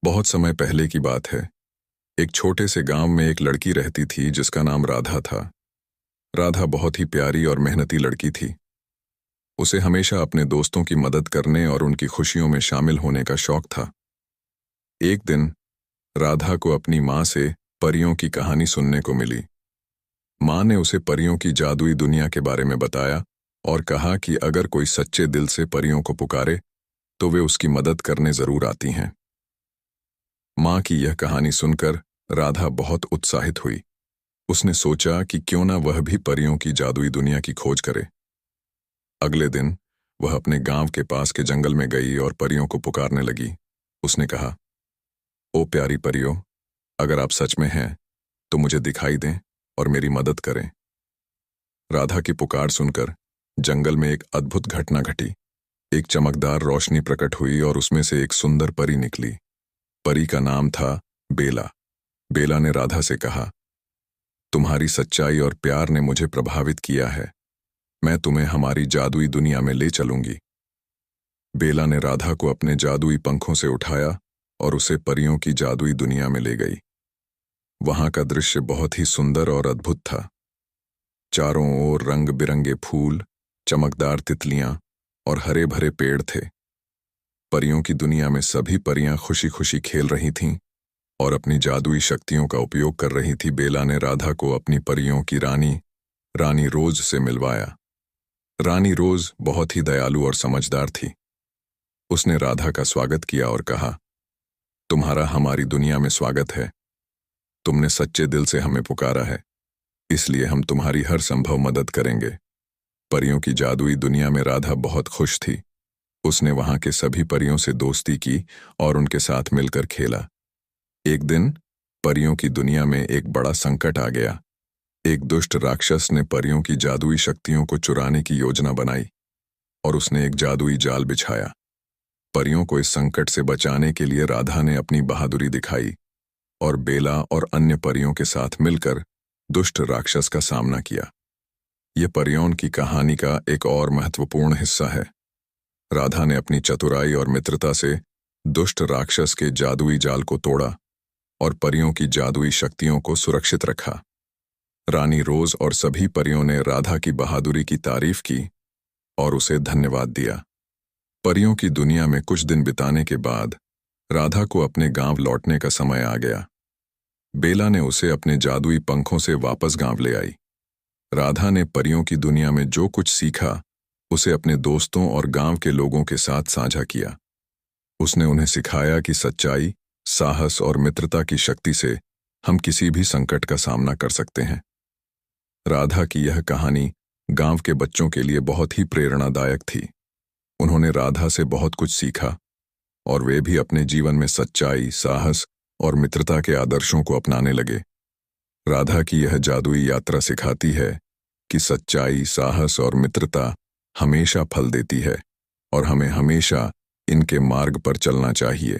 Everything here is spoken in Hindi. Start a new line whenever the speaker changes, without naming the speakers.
बहुत समय पहले की बात है। एक छोटे से गांव में एक लड़की रहती थी जिसका नाम राधा था। राधा बहुत ही प्यारी और मेहनती लड़की थी। उसे हमेशा अपने दोस्तों की मदद करने और उनकी खुशियों में शामिल होने का शौक था। एक दिन राधा को अपनी माँ से परियों की कहानी सुनने को मिली। माँ ने उसे परियों की जादुई दुनिया के बारे में बताया और कहा कि अगर कोई सच्चे दिल से परियों को पुकारे तो वे उसकी मदद करने जरूर आती हैं। माँ की यह कहानी सुनकर राधा बहुत उत्साहित हुई। उसने सोचा कि क्यों ना वह भी परियों की जादुई दुनिया की खोज करे। अगले दिन वह अपने गांव के पास के जंगल में गई और परियों को पुकारने लगी। उसने कहा, ओ प्यारी परियों, अगर आप सच में हैं तो मुझे दिखाई दें और मेरी मदद करें। राधा की पुकार सुनकर जंगल में एक अद्भुत घटना घटी। एक चमकदार रोशनी प्रकट हुई और उसमें से एक सुंदर परी निकली। परी का नाम था बेला। बेला ने राधा से कहा, तुम्हारी सच्चाई और प्यार ने मुझे प्रभावित किया है। मैं तुम्हें हमारी जादुई दुनिया में ले चलूंगी। बेला ने राधा को अपने जादुई पंखों से उठाया और उसे परियों की जादुई दुनिया में ले गई। वहां का दृश्य बहुत ही सुंदर और अद्भुत था। चारों ओर रंग बिरंगे फूल, चमकदार तितलियां और हरे भरे पेड़ थे। परियों की दुनिया में सभी परियां खुशी खुशी खेल रही थीं और अपनी जादुई शक्तियों का उपयोग कर रही थी। बेला ने राधा को अपनी परियों की रानी रोज से मिलवाया। रानी रोज बहुत ही दयालु और समझदार थी। उसने राधा का स्वागत किया और कहा, तुम्हारा हमारी दुनिया में स्वागत है। तुमने सच्चे दिल से हमें पुकारा है, इसलिए हम तुम्हारी हर संभव मदद करेंगे। परियों की जादुई दुनिया में राधा बहुत खुश थी। उसने वहां के सभी परियों से दोस्ती की और उनके साथ मिलकर खेला। एक दिन परियों की दुनिया में एक बड़ा संकट आ गया। एक दुष्ट राक्षस ने परियों की जादुई शक्तियों को चुराने की योजना बनाई और उसने एक जादुई जाल बिछाया। परियों को इस संकट से बचाने के लिए राधा ने अपनी बहादुरी दिखाई और बेला और अन्य परियों के साथ मिलकर दुष्ट राक्षस का सामना किया। यह परियों की कहानी का एक और महत्वपूर्ण हिस्सा है। राधा ने अपनी चतुराई और मित्रता से दुष्ट राक्षस के जादुई जाल को तोड़ा और परियों की जादुई शक्तियों को सुरक्षित रखा। रानी रोज और सभी परियों ने राधा की बहादुरी की तारीफ की और उसे धन्यवाद दिया। परियों की दुनिया में कुछ दिन बिताने के बाद राधा को अपने गांव लौटने का समय आ गया। बेला ने उसे अपने जादुई पंखों से वापस गांव ले आई। राधा ने परियों की दुनिया में जो कुछ सीखा उसे अपने दोस्तों और गांव के लोगों के साथ साझा किया। उसने उन्हें सिखाया कि सच्चाई, साहस और मित्रता की शक्ति से हम किसी भी संकट का सामना कर सकते हैं। राधा की यह कहानी गांव के बच्चों के लिए बहुत ही प्रेरणादायक थी। उन्होंने राधा से बहुत कुछ सीखा और वे भी अपने जीवन में सच्चाई, साहस और मित्रता के आदर्शों को अपनाने लगे। राधा की यह जादुई यात्रा सिखाती है कि सच्चाई, साहस और मित्रता हमेशा फल देती है और हमें हमेशा इनके मार्ग पर चलना चाहिए।